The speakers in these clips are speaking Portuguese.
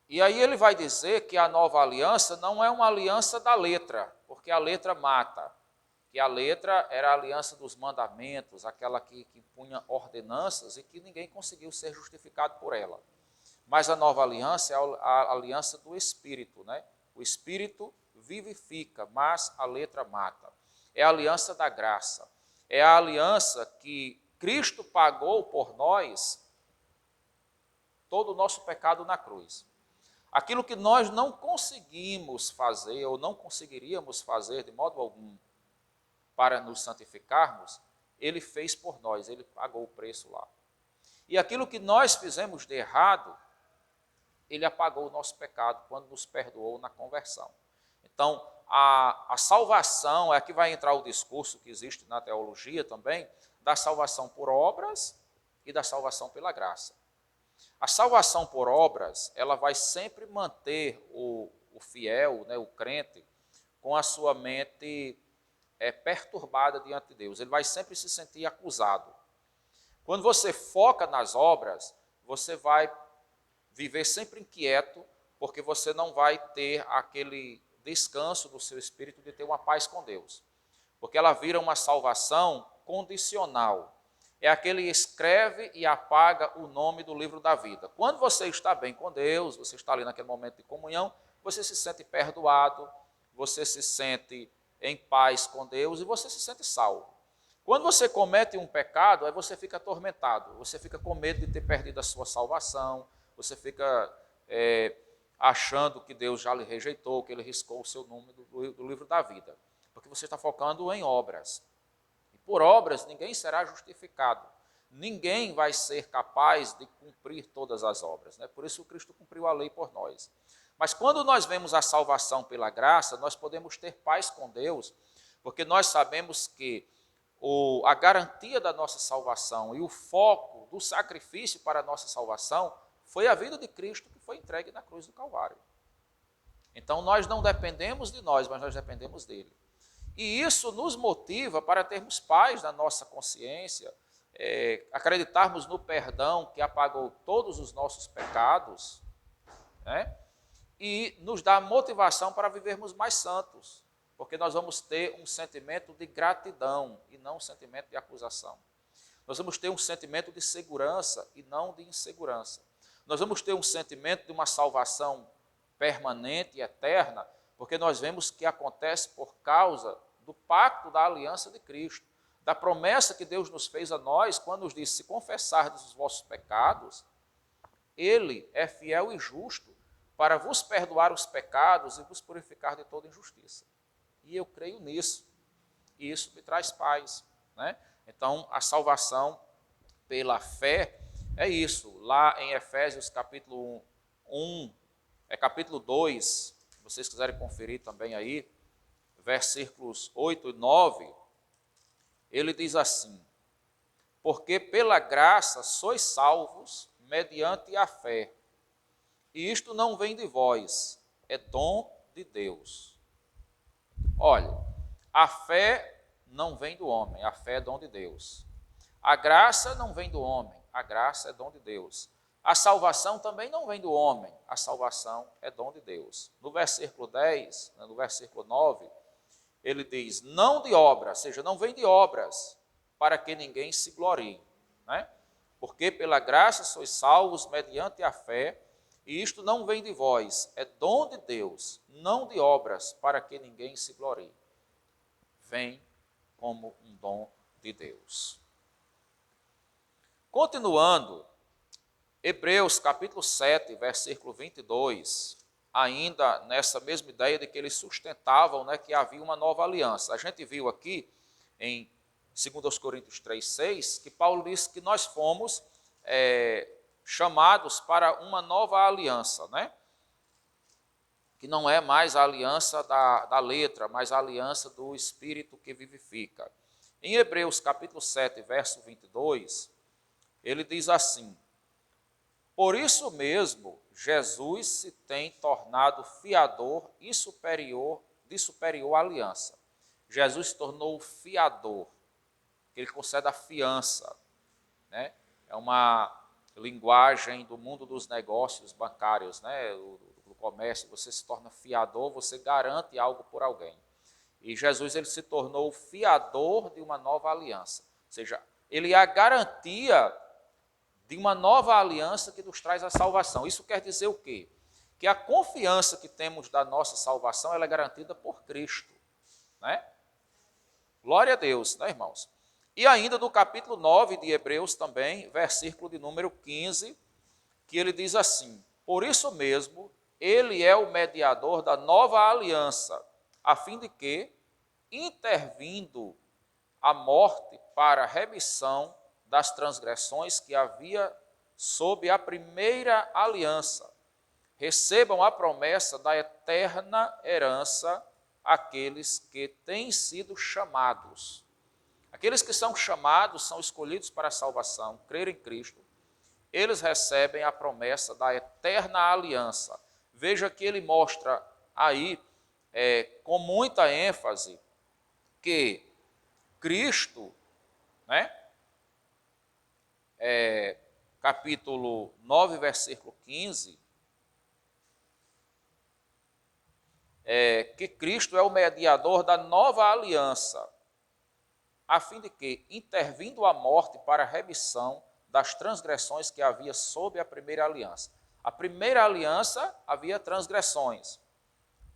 E aí ele vai dizer que a nova aliança não é uma aliança da letra, porque a letra mata. Que a letra era a aliança dos mandamentos, aquela que punha ordenanças e que ninguém conseguiu ser justificado por ela. Mas a nova aliança é a aliança do Espírito, né? O Espírito vivifica, mas a letra mata. É a aliança da graça. É a aliança que Cristo pagou por nós todo o nosso pecado na cruz. Aquilo que nós não conseguimos fazer ou não conseguiríamos fazer de modo algum para nos santificarmos, ele fez por nós, ele pagou o preço lá. E aquilo que nós fizemos de errado, ele apagou o nosso pecado quando nos perdoou na conversão. Então, a salvação, é aqui vai entrar o discurso que existe na teologia também, da salvação por obras e da salvação pela graça. A salvação por obras, ela vai sempre manter o fiel, né, o crente, com a sua mente perturbada diante de Deus. Ele vai sempre se sentir acusado. Quando você foca nas obras, você vai viver sempre inquieto, porque você não vai ter aquele descanso do seu espírito de ter uma paz com Deus. Porque ela vira uma salvação condicional. É aquele escreve e apaga o nome do livro da vida. Quando você está bem com Deus, você está ali naquele momento de comunhão, você se sente perdoado, você se sente em paz com Deus e você se sente salvo. Quando você comete um pecado, aí você fica atormentado, você fica com medo de ter perdido a sua salvação, você fica achando que Deus já lhe rejeitou, que ele riscou o seu nome do livro da vida, porque você está focando em obras. E por obras ninguém será justificado, ninguém vai ser capaz de cumprir todas as obras, né? Por isso o Cristo cumpriu a lei por nós. Mas quando nós vemos a salvação pela graça, nós podemos ter paz com Deus, porque nós sabemos que a garantia da nossa salvação e o foco do sacrifício para a nossa salvação foi a vida de Cristo que foi entregue na cruz do Calvário. Então nós não dependemos de nós, mas nós dependemos dele. E isso nos motiva para termos paz na nossa consciência, acreditarmos no perdão que apagou todos os nossos pecados, né? E nos dá motivação para vivermos mais santos, porque nós vamos ter um sentimento de gratidão e não um sentimento de acusação. Nós vamos ter um sentimento de segurança e não de insegurança. Nós vamos ter um sentimento de uma salvação permanente e eterna, porque nós vemos que acontece por causa do pacto da aliança de Cristo, da promessa que Deus nos fez a nós, quando nos disse, se confessardes os vossos pecados, ele é fiel e justo para vos perdoar os pecados e vos purificar de toda injustiça. E eu creio nisso. E isso me traz paz, né? Então, a salvação pela fé é isso. Lá em Efésios capítulo 1, capítulo 2, se vocês quiserem conferir também aí, versículos 8 e 9, ele diz assim, porque pela graça sois salvos mediante a fé. E isto não vem de vós, é dom de Deus. Olha, a fé não vem do homem, a fé é dom de Deus. A graça não vem do homem, a graça é dom de Deus. A salvação também não vem do homem, a salvação é dom de Deus. No versículo 10, no versículo 9, ele diz, não de obras, ou seja, não vem de obras, para que ninguém se glorie, né? Porque pela graça sois salvos mediante a fé, e isto não vem de vós, é dom de Deus, não de obras, para que ninguém se glorie. Vem como um dom de Deus. Continuando, Hebreus capítulo 7, versículo 22, ainda nessa mesma ideia de que eles sustentavam, né, que havia uma nova aliança. A gente viu aqui em 2 Coríntios 3, 6, que Paulo disse que nós fomos chamados para uma nova aliança, né? Que não é mais a aliança da letra, mas a aliança do Espírito que vivifica. Em Hebreus capítulo 7, verso 22, ele diz assim, por isso mesmo, Jesus se tem tornado fiador e de superior aliança. Jesus se tornou fiador, ele concede a fiança, né? É uma linguagem do mundo dos negócios bancários, né, do comércio. Você se torna fiador, você garante algo por alguém. E Jesus ele se tornou o fiador de uma nova aliança. Ou seja, ele é a garantia de uma nova aliança que nos traz a salvação. Isso quer dizer o quê? Que a confiança que temos da nossa salvação ela é garantida por Cristo. Né? Glória a Deus, né, irmãos? E ainda do capítulo 9 de Hebreus também, versículo de número 15, que ele diz assim: por isso mesmo, ele é o mediador da nova aliança, a fim de que, intervindo a morte para a remissão das transgressões que havia sob a primeira aliança, recebam a promessa da eterna herança aqueles que têm sido chamados. Aqueles que são chamados, são escolhidos para a salvação, crer em Cristo, eles recebem a promessa da eterna aliança. Veja que ele mostra aí, com muita ênfase, que Cristo, né, capítulo 9, versículo 15, que Cristo é o mediador da nova aliança, a fim de que, intervindo a morte para a remissão das transgressões que havia sob a primeira aliança. A primeira aliança havia transgressões.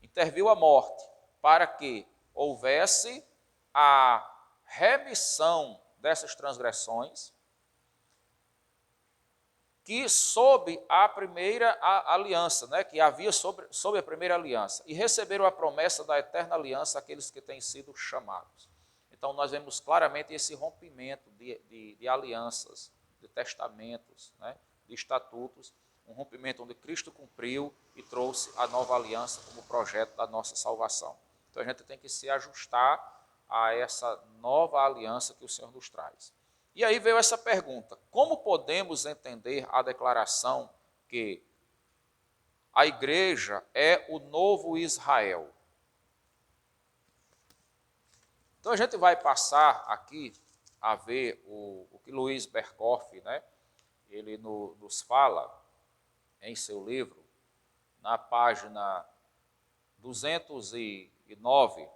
Interviu a morte para que houvesse a remissão dessas transgressões que sob a primeira aliança, né, que havia sob a primeira aliança, e receberam a promessa da eterna aliança aqueles que têm sido chamados. Então nós vemos claramente esse rompimento de alianças, de testamentos, né, de estatutos, um rompimento onde Cristo cumpriu e trouxe a nova aliança como projeto da nossa salvação. Então a gente tem que se ajustar a essa nova aliança que o Senhor nos traz. E aí veio essa pergunta: como podemos entender a declaração que a igreja é o novo Israel? Então a gente vai passar aqui a ver o que Luiz Berkoff, né, ele nos fala em seu livro, na página 209,